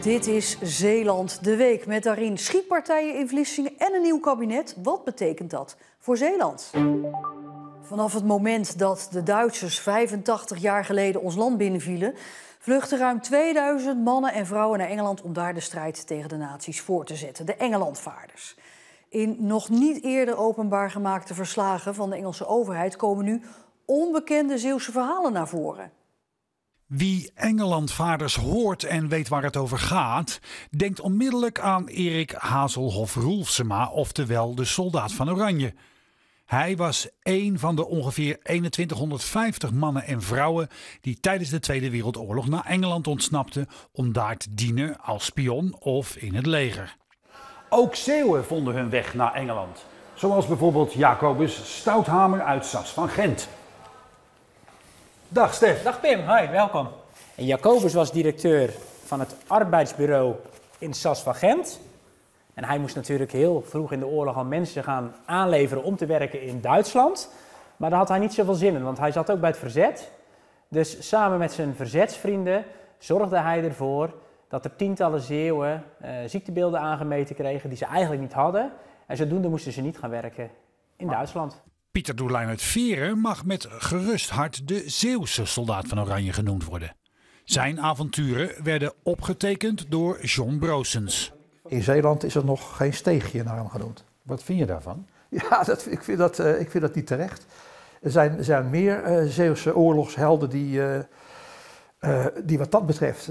Dit is Zeeland de Week met daarin schietpartijen in Vlissingen en een nieuw kabinet. Wat betekent dat voor Zeeland? Vanaf het moment dat de Duitsers 85 jaar geleden ons land binnenvielen, vluchtten ruim 2000 mannen en vrouwen naar Engeland om daar de strijd tegen de nazi's voor te zetten, de Engelandvaarders. In nog niet eerder openbaar gemaakte verslagen van de Engelse overheid komen nu onbekende Zeeuwse verhalen naar voren. Wie Engelandvaarders hoort en weet waar het over gaat, denkt onmiddellijk aan Erik Hazelhoff-Roelfsema, oftewel de soldaat van Oranje. Hij was een van de ongeveer 2150 mannen en vrouwen die tijdens de Tweede Wereldoorlog naar Engeland ontsnapten om daar te dienen als spion of in het leger. Ook Zeeuwen vonden hun weg naar Engeland, zoals bijvoorbeeld Jacobus Stouthamer uit Sas van Gent. Dag Stef. Dag Pim, hoi, welkom. En Jacobus was directeur van het arbeidsbureau in Sas van Gent. En hij moest natuurlijk heel vroeg in de oorlog al mensen gaan aanleveren om te werken in Duitsland. Maar daar had hij niet zoveel zin in, want hij zat ook bij het verzet. Dus samen met zijn verzetsvrienden zorgde hij ervoor dat er tientallen Zeeuwen ziektebeelden aangemeten kregen die ze eigenlijk niet hadden. En zodoende moesten ze niet gaan werken in Duitsland. Pieter Doelijn uit Veren mag met gerust hart de Zeeuwse soldaat van Oranje genoemd worden. Zijn avonturen werden opgetekend door John Broosens. In Zeeland is er nog geen steegje naar hem genoemd. Wat vind je daarvan? Ja, ik vind dat niet terecht. Er zijn meer Zeeuwse oorlogshelden die wat dat betreft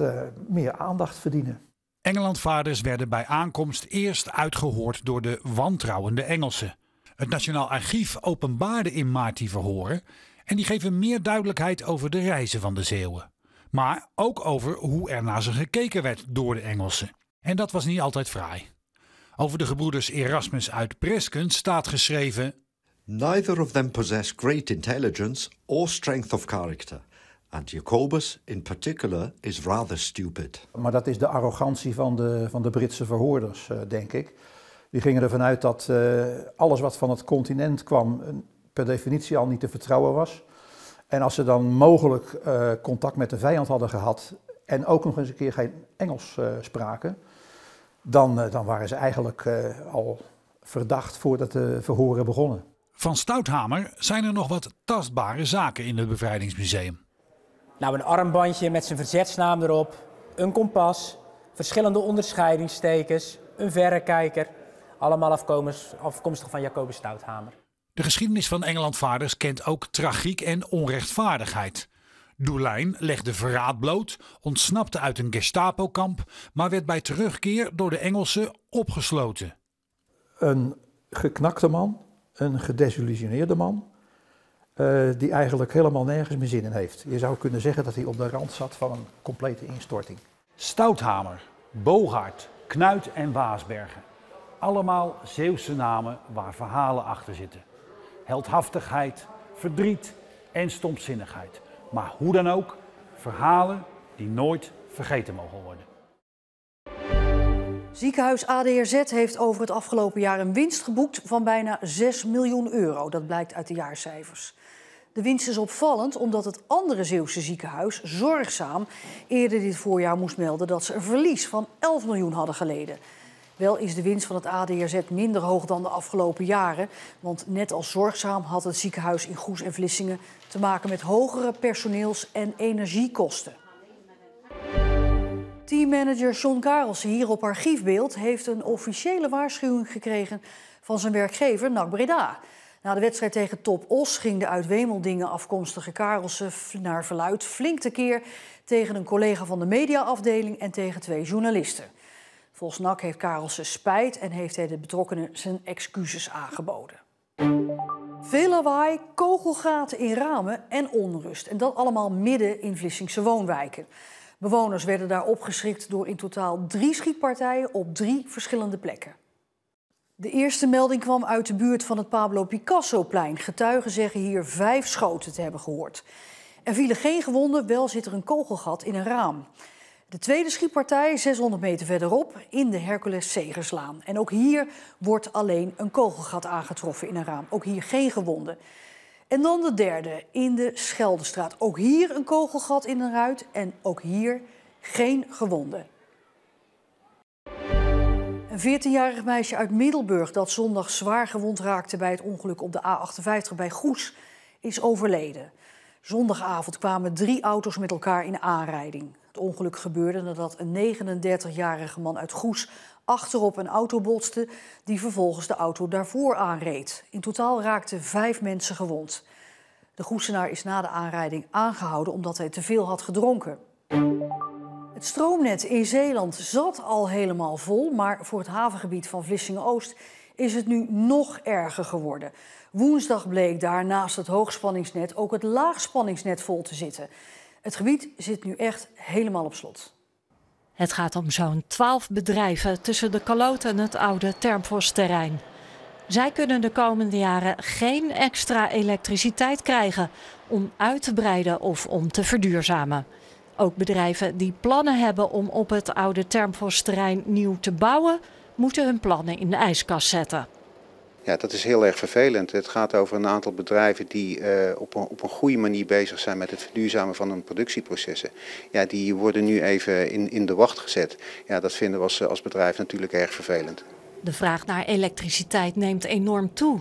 meer aandacht verdienen. Engelandvaarders werden bij aankomst eerst uitgehoord door de wantrouwende Engelsen. Het Nationaal Archief openbaarde in maart die verhoren en die geven meer duidelijkheid over de reizen van de Zeeuwen. Maar ook over hoe er naar ze gekeken werd door de Engelsen. En dat was niet altijd fraai. Over de gebroeders Erasmus uit Presken staat geschreven: Neither of them possess great intelligence or strength of character. And Jacobus in particular is rather stupid. Maar dat is de arrogantie van de Britse verhoorders, denk ik. Die gingen ervan uit dat alles wat van het continent kwam per definitie al niet te vertrouwen was. En als ze dan mogelijk contact met de vijand hadden gehad en ook nog eens een keer geen Engels spraken, dan waren ze eigenlijk al verdacht voordat de verhoren begonnen. Van Stouthamer zijn er nog wat tastbare zaken in het Bevrijdingsmuseum. Nou, een armbandje met zijn verzetsnaam erop, een kompas, verschillende onderscheidingstekens, een verrekijker. Allemaal afkomstig van Jacobus Stouthamer. De geschiedenis van Engelandvaarders kent ook tragiek en onrechtvaardigheid. Doelijn legde verraad bloot, ontsnapte uit een Gestapo-kamp, maar werd bij terugkeer door de Engelsen opgesloten. Een geknakte man, een gedesillusioneerde man, die eigenlijk helemaal nergens meer zin in heeft. Je zou kunnen zeggen dat hij op de rand zat van een complete instorting. Stouthamer, Bogaert, Knuit en Waasbergen. Allemaal Zeeuwse namen waar verhalen achter zitten. Heldhaftigheid, verdriet en stomzinnigheid. Maar hoe dan ook, verhalen die nooit vergeten mogen worden. Ziekenhuis ADRZ heeft over het afgelopen jaar een winst geboekt van bijna 6 miljoen euro. Dat blijkt uit de jaarcijfers. De winst is opvallend omdat het andere Zeeuwse ziekenhuis, Zorgzaam, eerder dit voorjaar moest melden dat ze een verlies van 11 miljoen hadden geleden. Wel is de winst van het ADRZ minder hoog dan de afgelopen jaren. Want net als Zorgzaam had het ziekenhuis in Goes en Vlissingen te maken met hogere personeels- en energiekosten. Teammanager John Karelsen hier op archiefbeeld heeft een officiële waarschuwing gekregen van zijn werkgever NAC Breda. Na de wedstrijd tegen Top Os ging de uit Wemeldingen afkomstige Karelsen naar verluidt flink tekeer tegen een collega van de mediaafdeling en tegen 2 journalisten. Volgens NAC heeft Karelsen spijt en heeft hij de betrokkenen zijn excuses aangeboden. Veel lawaai, kogelgaten in ramen en onrust. En dat allemaal midden in Vlissingse woonwijken. Bewoners werden daar opgeschrikt door in totaal 3 schietpartijen op 3 verschillende plekken. De eerste melding kwam uit de buurt van het Pablo Picassoplein. Getuigen zeggen hier 5 schoten te hebben gehoord. Er vielen geen gewonden, wel zit er een kogelgat in een raam. De tweede schietpartij 600 meter verderop in de Hercules Segerslaan. En ook hier wordt alleen een kogelgat aangetroffen in een raam. Ook hier geen gewonden. En dan de derde in de Scheldestraat. Ook hier een kogelgat in een ruit en ook hier geen gewonden. Een 14-jarig meisje uit Middelburg dat zondag zwaar gewond raakte bij het ongeluk op de A58 bij Goes is overleden. Zondagavond kwamen 3 auto's met elkaar in aanrijding. Het ongeluk gebeurde nadat een 39-jarige man uit Goes achterop een auto botste die vervolgens de auto daarvoor aanreed. In totaal raakten 5 mensen gewond. De Goesenaar is na de aanrijding aangehouden omdat hij te veel had gedronken. Het stroomnet in Zeeland zat al helemaal vol, maar voor het havengebied van Vlissingen-Oost is het nu nog erger geworden. Woensdag bleek daar naast het hoogspanningsnet ook het laagspanningsnet vol te zitten. Het gebied zit nu echt helemaal op slot. Het gaat om zo'n 12 bedrijven tussen de Kaloot en het oude Termfos-terrein. Zij kunnen de komende jaren geen extra elektriciteit krijgen om uit te breiden of om te verduurzamen. Ook bedrijven die plannen hebben om op het oude Termfos-terrein nieuw te bouwen, moeten hun plannen in de ijskast zetten. Ja, dat is heel erg vervelend. Het gaat over een aantal bedrijven die op een goede manier bezig zijn met het verduurzamen van hun productieprocessen. Ja, die worden nu even in de wacht gezet. Ja, dat vinden we als bedrijf natuurlijk erg vervelend. De vraag naar elektriciteit neemt enorm toe.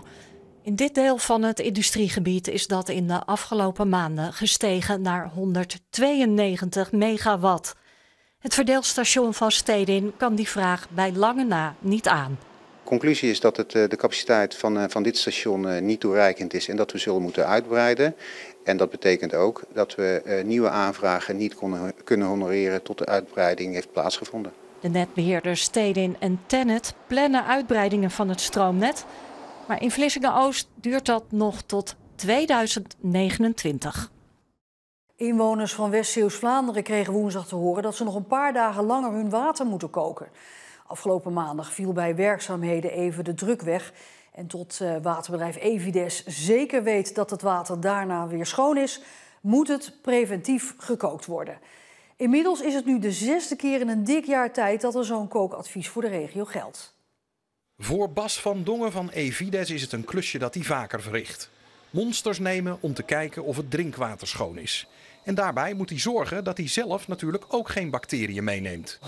In dit deel van het industriegebied is dat in de afgelopen maanden gestegen naar 192 megawatt. Het verdeelstation van Stedin kan die vraag bij lange na niet aan. De conclusie is dat de capaciteit van dit station niet toereikend is en dat we zullen moeten uitbreiden. En dat betekent ook dat we nieuwe aanvragen niet kunnen honoreren tot de uitbreiding heeft plaatsgevonden. De netbeheerders Stedin en Tennet plannen uitbreidingen van het stroomnet. Maar in Vlissingen-Oost duurt dat nog tot 2029. Inwoners van West-Zeeuws-Vlaanderen kregen woensdag te horen dat ze nog een paar dagen langer hun water moeten koken. Afgelopen maandag viel bij werkzaamheden even de druk weg. En tot waterbedrijf Evides zeker weet dat het water daarna weer schoon is, moet het preventief gekookt worden. Inmiddels is het nu de 6e keer in een dik jaar tijd dat er zo'n kookadvies voor de regio geldt. Voor Bas van Dongen van Evides is het een klusje dat hij vaker verricht. Monsters nemen om te kijken of het drinkwater schoon is. En daarbij moet hij zorgen dat hij zelf natuurlijk ook geen bacteriën meeneemt.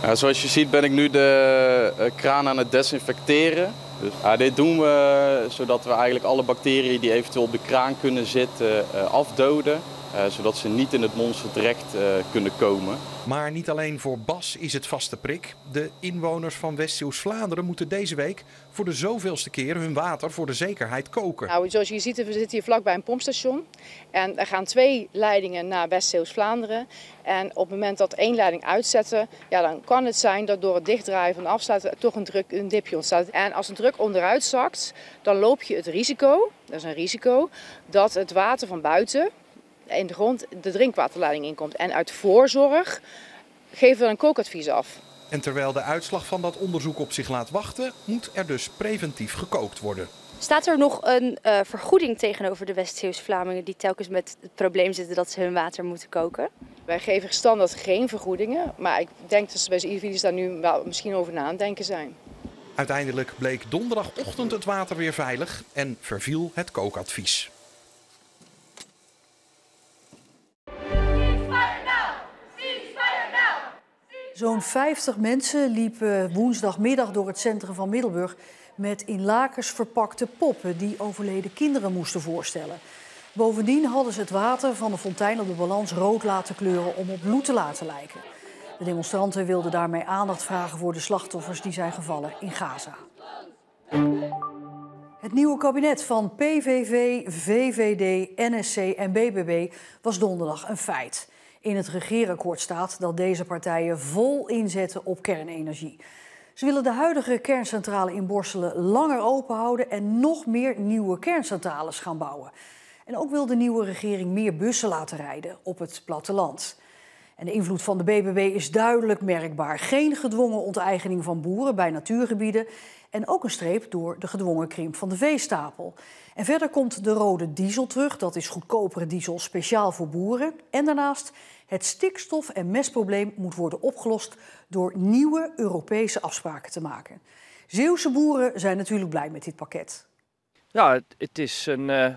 Ja, zoals je ziet ben ik nu de kraan aan het desinfecteren. Dus, dit doen we zodat we eigenlijk alle bacteriën die eventueel op de kraan kunnen zitten afdoden. Zodat ze niet in het monster direct kunnen komen. Maar niet alleen voor Bas is het vaste prik. De inwoners van West-Zeeuws-Vlaanderen moeten deze week voor de zoveelste keer hun water voor de zekerheid koken. Nou, zoals je ziet, we zitten hier vlakbij een pompstation. En er gaan 2 leidingen naar West-Zeeuws-Vlaanderen. En op het moment dat 1 leiding uitzetten, ja, dan kan het zijn dat door het dichtdraaien van de afsluiter toch een dipje ontstaat. En als een druk onderuit zakt, dan loop je het risico, dat is een risico, dat het water van buiten in de grond de drinkwaterleiding inkomt. En uit voorzorg geven we een kookadvies af. En terwijl de uitslag van dat onderzoek op zich laat wachten, moet er dus preventief gekookt worden. Staat er nog een vergoeding tegenover de West-Zeeuws-Vlamingen die telkens met het probleem zitten dat ze hun water moeten koken? Wij geven standaard geen vergoedingen, maar ik denk dat ze bij Evides daar nu wel misschien over na aan het denken zijn. Uiteindelijk bleek donderdagochtend het water weer veilig en verviel het kookadvies. Zo'n 50 mensen liepen woensdagmiddag door het centrum van Middelburg met in lakens verpakte poppen die overleden kinderen moesten voorstellen. Bovendien hadden ze het water van de fontein op de balans rood laten kleuren om op bloed te laten lijken. De demonstranten wilden daarmee aandacht vragen voor de slachtoffers die zijn gevallen in Gaza. Het nieuwe kabinet van PVV, VVD, NSC en BBB was donderdag een feit. In het regeerakkoord staat dat deze partijen vol inzetten op kernenergie. Ze willen de huidige kerncentrale in Borselen langer open houden en nog meer nieuwe kerncentrales gaan bouwen. En ook wil de nieuwe regering meer bussen laten rijden op het platteland. En de invloed van de BBB is duidelijk merkbaar. Geen gedwongen onteigening van boeren bij natuurgebieden en ook een streep door de gedwongen krimp van de veestapel. En verder komt de rode diesel terug, dat is goedkopere diesel speciaal voor boeren. En daarnaast het stikstof- en mestprobleem moet worden opgelost door nieuwe Europese afspraken te maken. Zeeuwse boeren zijn natuurlijk blij met dit pakket. Ja, het is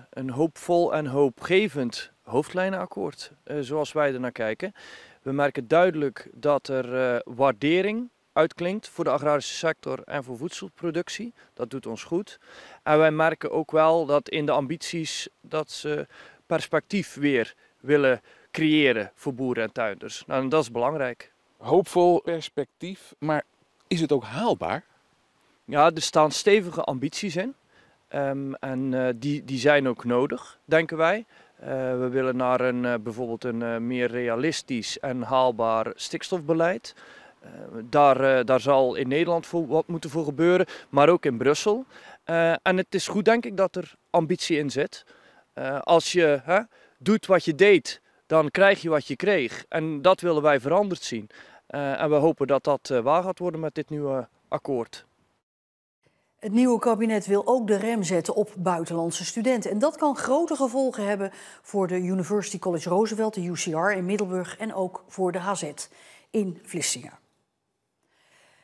een hoopvol en hoopgevend hoofdlijnenakkoord, zoals wij er naar kijken. We merken duidelijk dat er waardering uitklinkt voor de agrarische sector en voor voedselproductie. Dat doet ons goed. En wij merken ook wel dat in de ambities dat ze perspectief weer willen creëren voor boeren en tuinders. Nou, en dat is belangrijk. Hoopvol perspectief, maar is het ook haalbaar? Ja, er staan stevige ambities in. Die zijn ook nodig, denken wij. We willen naar bijvoorbeeld een meer realistisch en haalbaar stikstofbeleid. Daar zal in Nederland wat moeten voor gebeuren, maar ook in Brussel. En het is goed, denk ik, dat er ambitie in zit. Als je doet wat je deed, dan krijg je wat je kreeg. En dat willen wij veranderd zien. En we hopen dat dat waar gaat worden met dit nieuwe akkoord. Het nieuwe kabinet wil ook de rem zetten op buitenlandse studenten. En dat kan grote gevolgen hebben voor de University College Roosevelt, de UCR in Middelburg en ook voor de HZ in Vlissingen.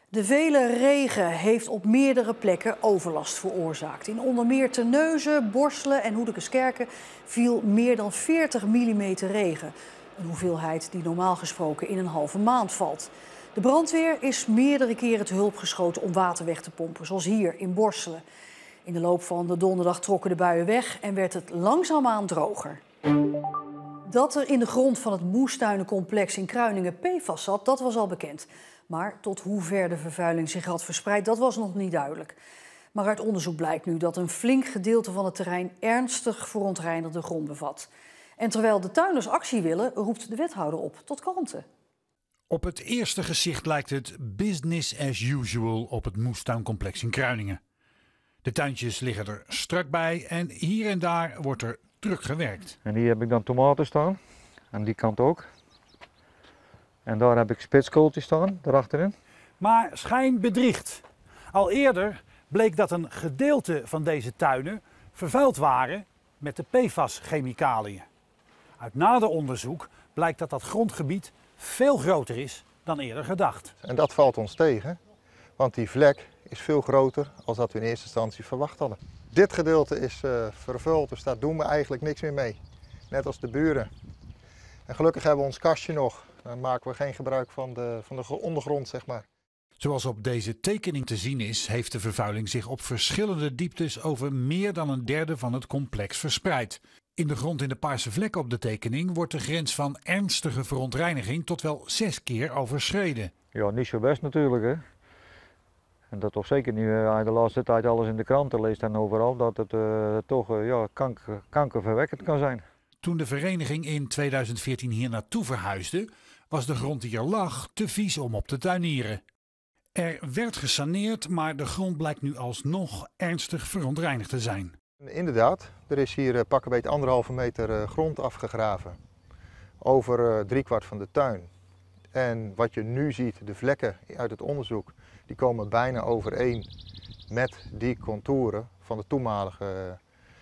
De vele regen heeft op meerdere plekken overlast veroorzaakt. In onder meer Terneuzen, Borselen en Hoedekeskerken viel meer dan 40 mm regen. Een hoeveelheid die normaal gesproken in een halve maand valt. De brandweer is meerdere keren te hulp geschoten om water weg te pompen, zoals hier in Borselen. In de loop van de donderdag trokken de buien weg en werd het langzaamaan droger. Dat er in de grond van het moestuinencomplex in Kruiningen PFAS zat, dat was al bekend. Maar tot hoe ver de vervuiling zich had verspreid, dat was nog niet duidelijk. Maar uit onderzoek blijkt nu dat een flink gedeelte van het terrein ernstig verontreinigde grond bevat. En terwijl de tuinders actie willen, roept de wethouder op tot kalmte. Op het eerste gezicht lijkt het business as usual op het moestuincomplex in Kruiningen. De tuintjes liggen er strak bij en hier en daar wordt er druk gewerkt. En hier heb ik dan tomaten staan, aan die kant ook. En daar heb ik spitskooltjes staan, daarachterin. Maar schijn bedriegt. Al eerder bleek dat een gedeelte van deze tuinen vervuild waren met de PFAS-chemicaliën. Uit nader onderzoek blijkt dat dat grondgebied veel groter is dan eerder gedacht. En dat valt ons tegen, want die vlek is veel groter dan dat we in eerste instantie verwacht hadden. Dit gedeelte is vervuild, dus daar doen we eigenlijk niks meer mee. Net als de buren. En gelukkig hebben we ons kastje nog. Dan maken we geen gebruik van de ondergrond, zeg maar. Zoals op deze tekening te zien is, heeft de vervuiling zich op verschillende dieptes over meer dan een derde van het complex verspreid. In de grond in de paarse vlekken op de tekening wordt de grens van ernstige verontreiniging tot wel 6 keer overschreden. Ja, niet zo best natuurlijk, hè. En dat toch zeker niet de laatste tijd alles in de kranten leest en overal, dat het toch kankerverwekkend kan zijn. Toen de vereniging in 2014 hier naartoe verhuisde, was de grond die er lag te vies om op te tuinieren. Er werd gesaneerd, maar de grond blijkt nu alsnog ernstig verontreinigd te zijn. Inderdaad, er is hier pakkenbeet 1,5 meter grond afgegraven over 3/4 van de tuin. En wat je nu ziet, de vlekken uit het onderzoek, die komen bijna overeen met die contouren van de toenmalige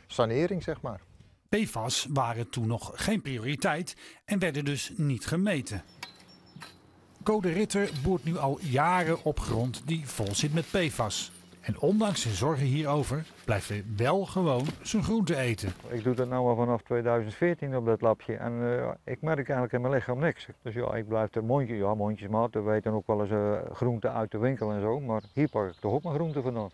sanering, zeg maar. PFAS waren toen nog geen prioriteit en werden dus niet gemeten. Code Ritter boort nu al jaren op grond die vol zit met PFAS. En ondanks zijn zorgen hierover blijft hij wel gewoon zijn groente eten. Ik doe dat nu al vanaf 2014 op dat lapje en ik merk eigenlijk in mijn lichaam niks. Dus ja, ik blijf er mondjesmaat, we weten ook wel eens groenten uit de winkel en zo, maar hier pak ik toch ook mijn groenten vandaan.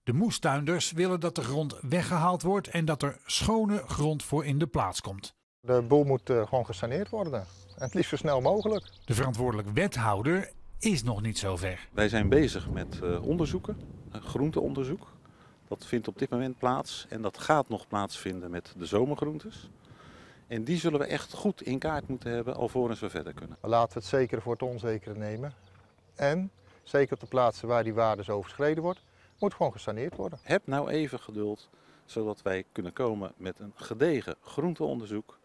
De moestuinders willen dat de grond weggehaald wordt en dat er schone grond voor in de plaats komt. De boel moet gewoon gesaneerd worden en het liefst zo snel mogelijk. De verantwoordelijk wethouder is nog niet zo ver. Wij zijn bezig met onderzoeken, groenteonderzoek. Dat vindt op dit moment plaats en dat gaat nog plaatsvinden met de zomergroentes. En die zullen we echt goed in kaart moeten hebben alvorens we verder kunnen. Laten we het zekere voor het onzekere nemen. En zeker op de plaatsen waar die waardes overschreden wordt, moet gewoon gesaneerd worden. Heb nou even geduld, zodat wij kunnen komen met een gedegen groenteonderzoek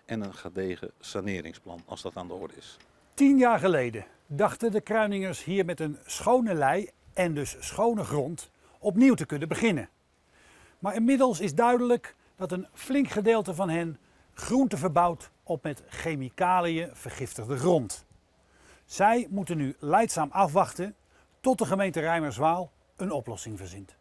en een gedegen saneringsplan als dat aan de orde is. 10 jaar geleden dachten de Kruiningers hier met een schone lei en dus schone grond opnieuw te kunnen beginnen. Maar inmiddels is duidelijk dat een flink gedeelte van hen groente verbouwt op met chemicaliën vergiftigde grond. Zij moeten nu lijdzaam afwachten tot de gemeente Rijmerswaal een oplossing verzint.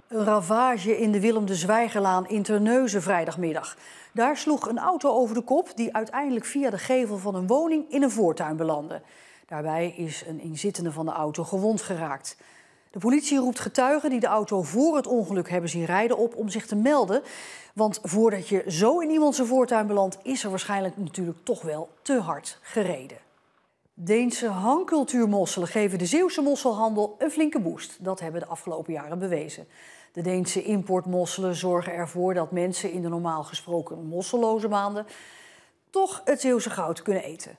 Een ravage in de Willem de Zwijgerlaan in Terneuzen vrijdagmiddag. Daar sloeg een auto over de kop die uiteindelijk via de gevel van een woning in een voortuin belandde. Daarbij is een inzittende van de auto gewond geraakt. De politie roept getuigen die de auto voor het ongeluk hebben zien rijden op om zich te melden. Want voordat je zo in iemand zijn voortuin belandt, is er waarschijnlijk natuurlijk toch wel te hard gereden. Deense hangcultuurmosselen geven de Zeeuwse mosselhandel een flinke boost. Dat hebben de afgelopen jaren bewezen. De Deense importmosselen zorgen ervoor dat mensen in de normaal gesproken mosselloze maanden toch het Zeeuwse goud kunnen eten.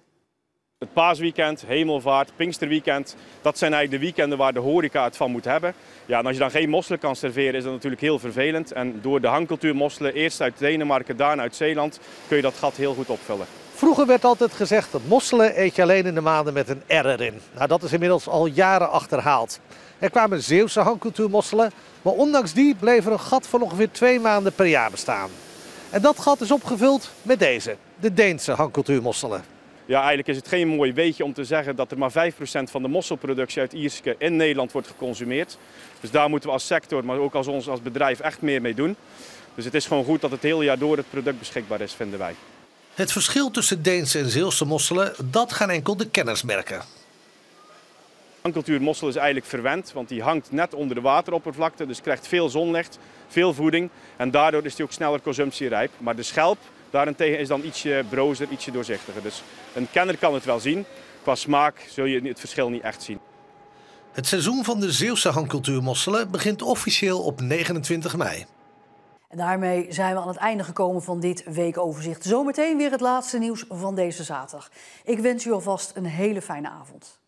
Het Paasweekend, Hemelvaart, Pinksterweekend, dat zijn eigenlijk de weekenden waar de horeca het van moet hebben. Ja, en als je dan geen mosselen kan serveren is dat natuurlijk heel vervelend. En door de hangcultuurmosselen, eerst uit Denemarken, daarna uit Zeeland, kun je dat gat heel goed opvullen. Vroeger werd altijd gezegd dat mosselen eet je alleen in de maanden met een R erin. Nou, dat is inmiddels al jaren achterhaald. Er kwamen Zeeuwse hangcultuurmosselen, maar ondanks die bleef er een gat van ongeveer 2 maanden per jaar bestaan. En dat gat is opgevuld met deze, de Deense hangcultuurmosselen. Ja, eigenlijk is het geen mooi weetje om te zeggen dat er maar 5% van de mosselproductie uit Ierske in Nederland wordt geconsumeerd. Dus daar moeten we als sector, maar ook als bedrijf echt meer mee doen. Dus het is gewoon goed dat het hele jaar door het product beschikbaar is, vinden wij. Het verschil tussen Deense en Zeeuwse mosselen, dat gaan enkel de kenners merken. Hangcultuurmossel is eigenlijk verwend, want die hangt net onder de wateroppervlakte. Dus krijgt veel zonlicht, veel voeding en daardoor is die ook sneller consumptierijp. Maar de schelp daarentegen is dan ietsje brozer, ietsje doorzichtiger. Dus een kenner kan het wel zien. Qua smaak zul je het verschil niet echt zien. Het seizoen van de Zeeuwse hangcultuurmosselen begint officieel op 29 mei. En daarmee zijn we aan het einde gekomen van dit weekoverzicht. Zometeen weer het laatste nieuws van deze zaterdag. Ik wens u alvast een hele fijne avond.